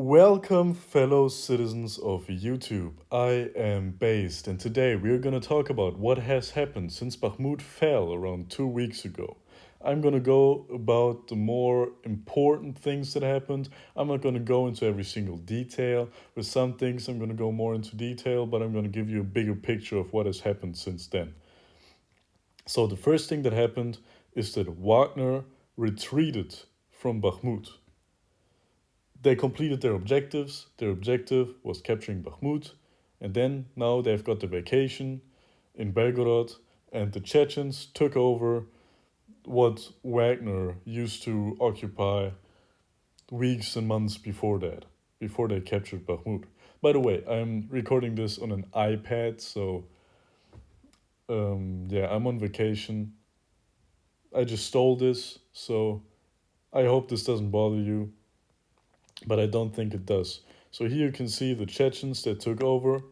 Welcome, fellow citizens of YouTube. I am Based, and today we are going to talk about what has happened since Bakhmut fell around 2 weeks ago. I'm going to go about the more important things that happened. I'm not going to go into every single detail. With some things, I'm going to go more into detail, but I'm going to give you a bigger picture of what has happened since then. So, the first thing that happened is that Wagner retreated from Bakhmut. They completed their objectives. Their objective was capturing Bakhmut, and then now they've got the vacation in Belgorod, and the Chechens took over what Wagner used to occupy weeks and months before that, before they captured Bakhmut. By the way, I'm recording this on an iPad, so yeah, I'm on vacation. I just stole this, so I hope this doesn't bother you, but I don't think it does. So here you can see the Chechens that took over.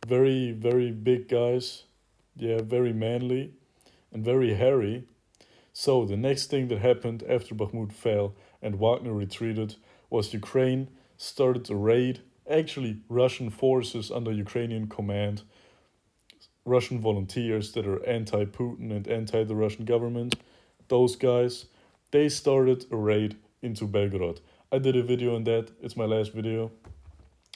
Very, very big guys. Yeah, very manly and very hairy. So the next thing that happened after Bakhmut fell and Wagner retreated was Ukraine started a raid. Actually, Russian forces under Ukrainian command, Russian volunteers that are anti-Putin and anti the Russian government, those guys, they started a raid into Belgorod. I did a video on that. It's my last video.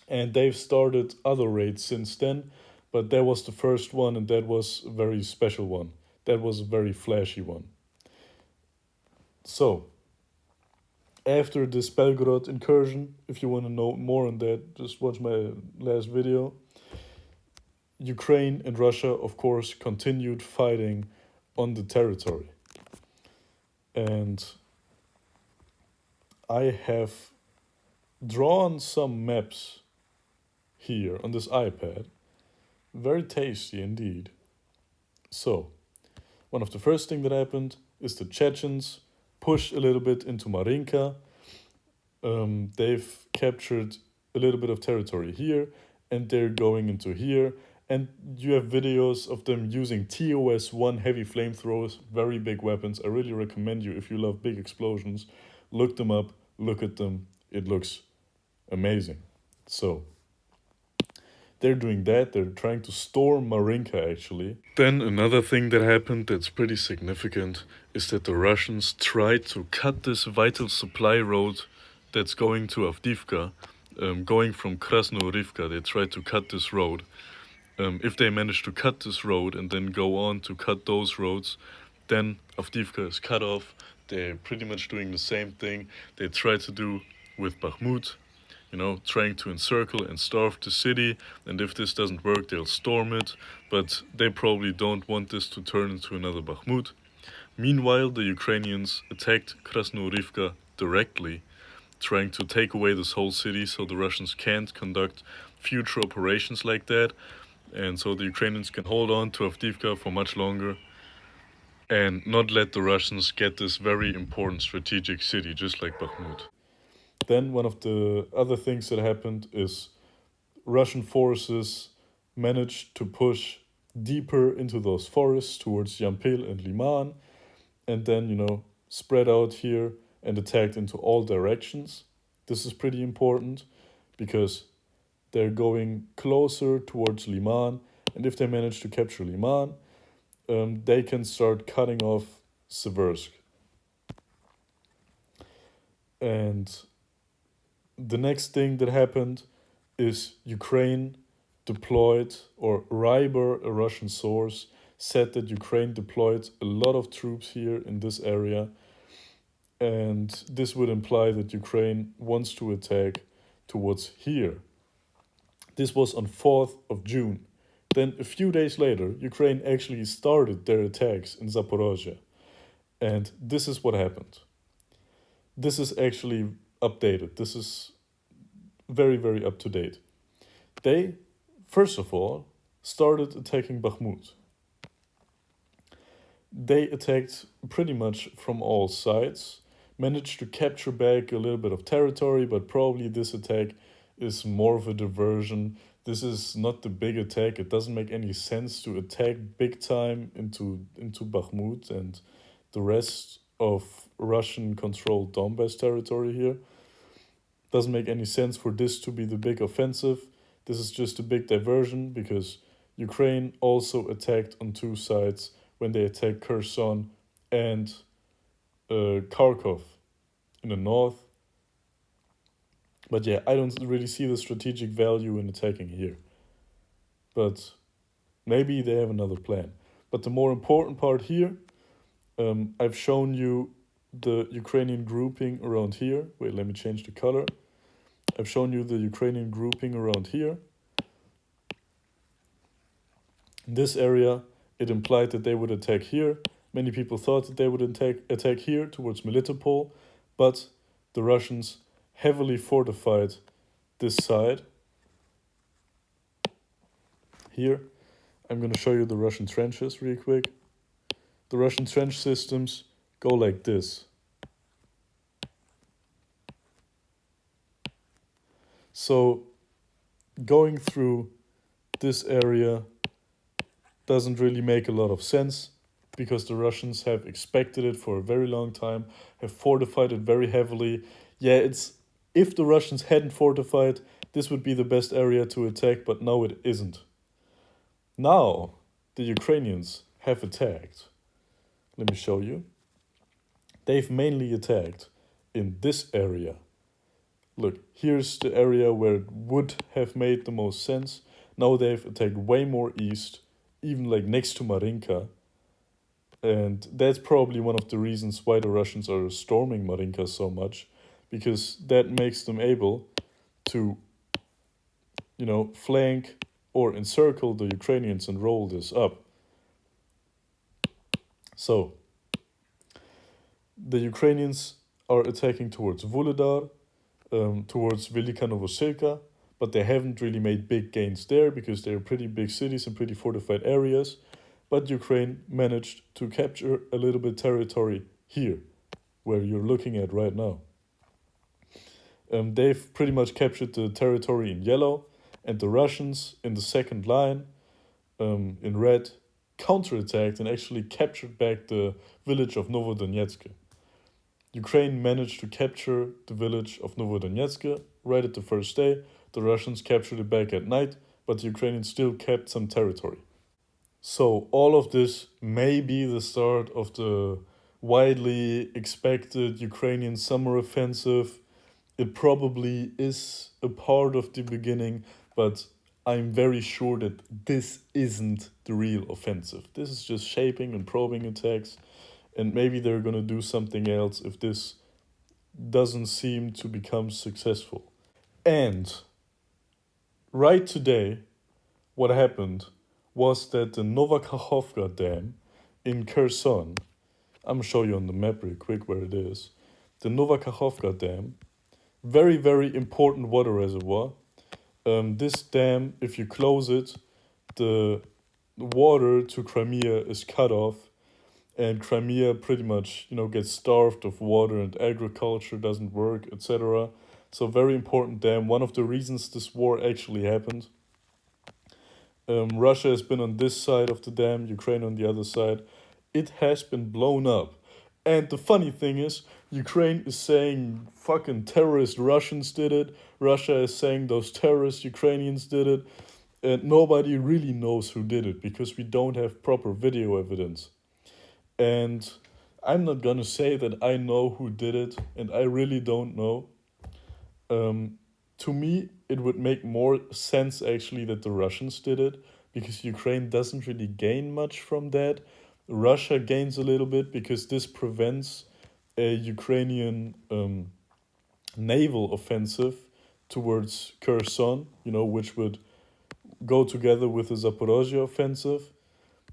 And they've started other raids since then, but that was the first one, and that was a very special one. That was a very flashy one. So, after this Belgorod incursion, if you want to know more on that, just watch my last video. Ukraine and Russia, of course, continued fighting on the territory. And I have drawn some maps here on this iPad. Very tasty indeed. So, one of the first things that happened is the Chechens pushed a little bit into Marinka. They've captured a little bit of territory here, and they're going into here. And you have videos of them using TOS-1 heavy flamethrowers, very big weapons. I really recommend you, if you love big explosions, look them up, look at them. It looks amazing. So, they're doing that. They're trying to storm Marinka, actually. Then another thing that happened that's pretty significant is that the Russians tried to cut this vital supply road that's going to Avdiivka, going from Krasnohorivka. They tried to cut this road. If they manage to cut this road and then go on to cut those roads, then Avdiivka is cut off. They're pretty much doing the same thing they tried to do with Bakhmut, trying to encircle and starve the city, and if this doesn't work, they'll storm it, but they probably don't want this to turn into another Bakhmut. Meanwhile, the Ukrainians attacked Krasnohorivka directly, trying to take away this whole city so the Russians can't conduct future operations like that, and so the Ukrainians can hold on to Avdiivka for much longer and not let the Russians get this very important strategic city, just like Bakhmut. Then one of the other things that happened is Russian forces managed to push deeper into those forests towards Yampil and Liman, and then, spread out here and attacked into all directions. This is pretty important because they're going closer towards Liman, and if they manage to capture Liman, they can start cutting off Seversk. And the next thing that happened is Ukraine deployed, or Ryber, a Russian source, said that Ukraine deployed a lot of troops here in this area, and this would imply that Ukraine wants to attack towards here. This was on 4th of June. Then a few days later, Ukraine actually started their attacks in Zaporozhye. And this is what happened. This is actually updated. This is very, very up to date. They, first of all, started attacking Bakhmut. They attacked pretty much from all sides, managed to capture back a little bit of territory, but probably this attack is more of a diversion. This is not the big attack. It doesn't make any sense to attack big time into Bakhmut and the rest of Russian-controlled Donbass territory here. Doesn't make any sense for this to be the big offensive. This is just a big diversion because Ukraine also attacked on two sides when they attacked Kherson and Kharkov in the north. But yeah, I don't really see the strategic value in attacking here. But maybe they have another plan. But the more important part here, I've shown you the Ukrainian grouping around here. Wait, let me change the color. I've shown you the Ukrainian grouping around here. In this area, it implied that they would attack here. Many people thought that they would attack here towards Melitopol, but the Russians heavily fortified this side. Here, I'm going to show you the Russian trenches real quick. The Russian trench systems go like this. So, going through this area doesn't really make a lot of sense because the Russians have expected it for a very long time, have fortified it very heavily. Yeah, if the Russians hadn't fortified, this would be the best area to attack, but no, it isn't. Now, the Ukrainians have attacked. Let me show you. They've mainly attacked in this area. Look, here's the area where it would have made the most sense. Now they've attacked way more east, even like next to Marinka. And that's probably one of the reasons why the Russians are storming Marinka so much, because that makes them able to, flank or encircle the Ukrainians and roll this up. So, the Ukrainians are attacking towards Vuhledar, towards Velika Novoselka, but they haven't really made big gains there because they're pretty big cities and pretty fortified areas. But Ukraine managed to capture a little bit territory here, where you're looking at right now. They've pretty much captured the territory in yellow, and the Russians in the second line, in red, counterattacked and actually captured back the village of Novodonetsk. Ukraine managed to capture the village of Novodonetsk right at the first day. The Russians captured it back at night, but the Ukrainians still kept some territory. So all of this may be the start of the widely expected Ukrainian summer offensive. It probably is a part of the beginning, but I'm very sure that this isn't the real offensive. This is just shaping and probing attacks, and maybe they're going to do something else if this doesn't seem to become successful. And right today, what happened was that the Novakhovka Dam in Kherson, I'm going to show you on the map real quick where it is. The Novakhovka Dam, very, very important water reservoir. This dam, if you close it, the water to Crimea is cut off, and Crimea pretty much, gets starved of water and agriculture doesn't work, etc. So very important dam. One of the reasons this war actually happened. Russia has been on this side of the dam, Ukraine on the other side. It has been blown up. And the funny thing is, Ukraine is saying fucking terrorist Russians did it. Russia is saying those terrorist Ukrainians did it. And nobody really knows who did it because we don't have proper video evidence. And I'm not gonna say that I know who did it, and I really don't know. To me, it would make more sense actually that the Russians did it, because Ukraine doesn't really gain much from that. Russia gains a little bit because this prevents a Ukrainian naval offensive towards Kherson, which would go together with the Zaporozhye offensive.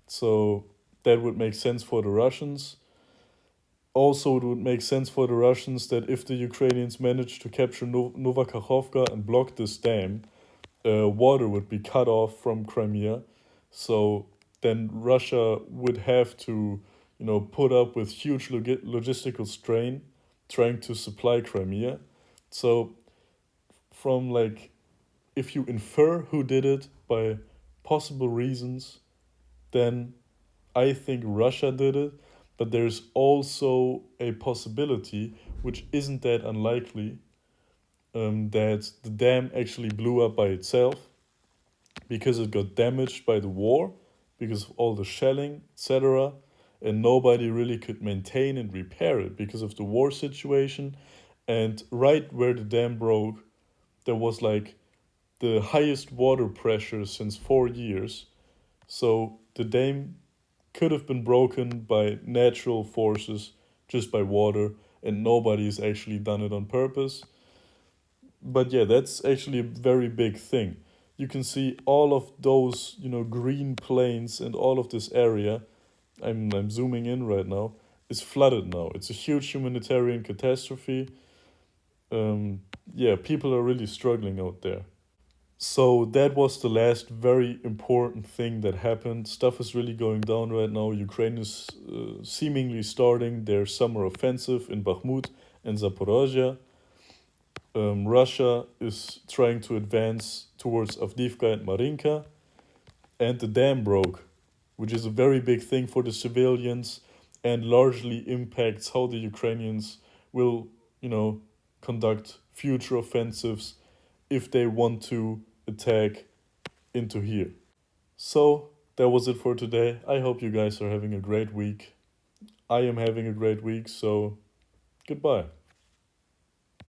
So that would make sense for the Russians. Also, it would make sense for the Russians that if the Ukrainians managed to capture Novakhovka and block this dam, water would be cut off from Crimea. So then Russia would have to, put up with huge logistical strain trying to supply Crimea. So from if you infer who did it by possible reasons, then I think Russia did it. But there's also a possibility, which isn't that unlikely, that the dam actually blew up by itself because it got damaged by the war, because of all the shelling, etc. And nobody really could maintain and repair it because of the war situation. And right where the dam broke, there was like the highest water pressure since 4 years. So the dam could have been broken by natural forces, just by water, and nobody's actually done it on purpose. But yeah, that's actually a very big thing. You can see all of those, green plains and all of this area. I'm zooming in right now. Is flooded now. It's a huge humanitarian catastrophe. Um, yeah, people are really struggling out there. So that was the last very important thing that happened. Stuff is really going down right now. Ukraine is seemingly starting their summer offensive in Bakhmut and Zaporozhye. Russia is trying to advance towards Avdiivka and Marinka, and the dam broke, which is a very big thing for the civilians and largely impacts how the Ukrainians will, conduct future offensives if they want to attack into here. So that was it for today. I hope you guys are having a great week. I am having a great week, so goodbye.